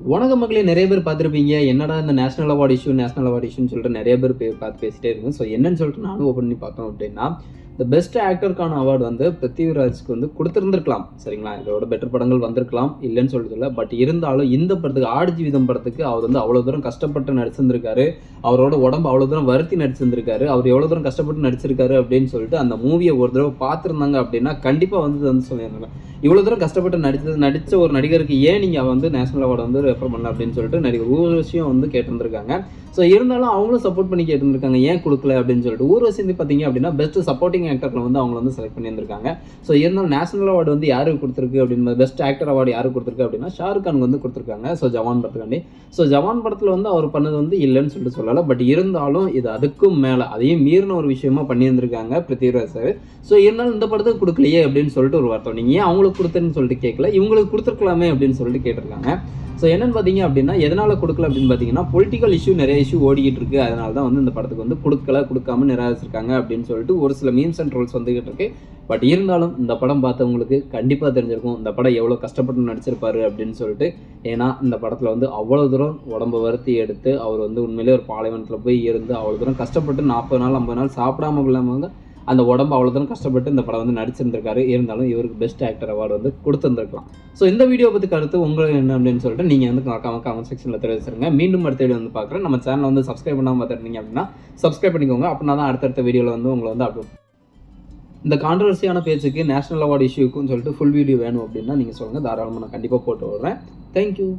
வணக்கம் மக்களே, நிறைய பேர் பார்த்துருப்பீங்க. என்னடா இந்த நேஷனல் அவார்டு இஷ்யூன்னு சொல்லிட்டு நிறைய பேர் பார்த்து பேசிட்டே இருக்கும். ஸோ என்னன்னு சொல்லிட்டு நானும் ஓப்பன் பண்ணி பார்த்தோம் அப்படின்னா, இந்த பெஸ்ட் ஆக்டருக்கான அவார்டு வந்து பிருத்திவிராஜ்க்கு வந்து கொடுத்துருந்துருக்கலாம். சரிங்களா, இதோட பெட்டர் படங்கள் வந்திருக்கலாம், இல்லைன்னு சொல்றது இல்லை. பட் இருந்தாலும் இந்த படத்துக்கு ஆடு ஜீவிதம் படத்துக்கு அவர் வந்து அவ்வளோ தூரம் கஷ்டப்பட்டு நடிச்சிருந்திருக்காரு. அவரோட உடம்பு அவ்வளோ தூரம் வருத்தி நடிச்சிருந்திருக்காரு. அவர் எவ்வளோ தூரம் கஷ்டப்பட்டு நடிச்சிருக்காரு அப்படின்னு சொல்லிட்டு அந்த மூவியை ஒரு தடவை பார்த்துருந்தாங்க அப்படின்னா கண்டிப்பாக வந்து சொல்லியிருந்தாங்க, இவ்வளோ தூரம் கஷ்டப்பட்டு நடித்த ஒரு நடிகருக்கு ஏன் நீங்கள் வந்து நேஷனல் அவார்டு வந்து ரெஃபர் பண்ணல அப்படின்னு சொல்லிட்டு நடிகர் ஊர்வசியும் வந்து கேட்டிருந்திருக்காங்க. ஸோ இருந்தாலும் அவங்களும் சப்போர்ட் பண்ணி கேட்டிருந்திருக்காங்க, ஏன் கொடுக்கல அப்படின்னு சொல்லிட்டு. ஊர்வசி வந்து பார்த்தீங்க அப்படின்னா பெஸ்ட் சப்போர்ட்டிங் ஆக்டரில் வந்து அவங்க வந்து செலக்ட் பண்ணியிருந்திருக்காங்க. ஸோ இருந்தாலும் நேஷனல் அவார்டு வந்து யாருக்கு கொடுத்துருக்கு அப்படின்னு, பெஸ்ட் ஆக்டர் அவார்டு யாருக்கு கொடுத்துருக்கு அப்படின்னா ஷாருக் கானுக்கு வந்து கொடுத்துருக்காங்க. ஸோ ஜவான் படத்துக்காண்டி. ஸோ ஜவான் படத்தில் வந்து அவர் பண்ணது வந்து இல்லைன்னு சொல்லிட்டு சொல்லலை. பட் இருந்தாலும் இது அதுக்கும் மேலே அதையும் மீறின ஒரு விஷயமா பண்ணியிருந்திருக்காங்க பிருத்திவிராஜ் சார். ஸோ இருந்தாலும் இந்த படத்துக்கு கொடுக்கலையே அப்படின்னு சொல்லிட்டு ஒரு வார்த்தை, நீங்கள் ஏன் அவங்களுக்கு கொடுத்தேன்னு சொல்லிட்டு கேட்கல, இவங்களுக்கு கொடுத்துருக்கலாமே அப்படின்னு சொல்லிட்டு கேட்டிருக்காங்க. ஸோ என்னன்னு பார்த்தீங்க அப்படின்னா, எதனால் கொடுக்கல அப்படின்னு பார்த்தீங்கன்னா, பொலிட்டிக்கல் இஷ்யூ நிறைய இஷ்யூ ஓடிக்கிட்டு இருக்கு. அதனால தான் வந்து இந்த படத்துக்கு வந்து கொடுக்காம நிராகரிச்சிருக்காங்க அப்படின்னு சொல்லிட்டு ஒரு சில மீம்ஸ் அண்ட் ட்ரோல்ஸ் வந்துகிட்டு இருக்கு. பட் இருந்தாலும் இந்த படம் பார்த்தவங்களுக்கு கண்டிப்பாக தெரிஞ்சிருக்கும் இந்த படம் எவ்வளோ கஷ்டப்பட்டு நடிச்சிருப்பாரு அப்படின்னு சொல்லிட்டு. ஏன்னா இந்த படத்தில் வந்து அவ்வளோ தூரம் உடம்பை வருத்தி எடுத்து அவர் வந்து உண்மையிலே ஒரு பாலைவனத்தில் போய் இருந்து அவ்வளோ தூரம் கஷ்டப்பட்டு 40 நாள் 50 நாள் சாப்பிடாம இல்லாமல் அந்த உடம்பு அவ்வளோ தூரம் கஷ்டப்பட்டு இந்த படம் வந்து நடிச்சிருந்திருக்காரு. இருந்தாலும் இவருக்கு பெஸ்ட் ஆக்டர் அவார்டு வந்து கொடுத்துருந்துருக்கலாம். ஸோ இந்த வீடியோ பற்றி கருத்து உங்களுக்கு என்ன அப்படின்னு சொல்லிட்டு நீங்கள் வந்து கமெண்ட் செக்ஷனில் தெரிவிச்சிருங்க. மீண்டும் அடுத்த வீடியோ வந்து பார்க்குறேன். நம்ம சேனலை வந்து சப்ஸ்கிரைப் பண்ணாமல் பார்த்துருந்தீங்க அப்படின்னா சப்ஸ்கிரைப் பண்ணிக்கோங்க. அப்படின்னா தான் அடுத்தடுத்த வீடியோவில் வந்து உங்களை வந்து அப்லோட். இந்த கான்ட்ரவர்சியான பேச்சுக்கு நேஷனல் அவார்டு இஷ்யூக்குன்னு சொல்லிட்டு ஃபுல் வீடியோ வேணும் அப்படின்னா நீங்கள் சொல்லுங்கள், தாராளமாக நான் கண்டிப்பாக போட்டு விடுறேன். தேங்க்யூ.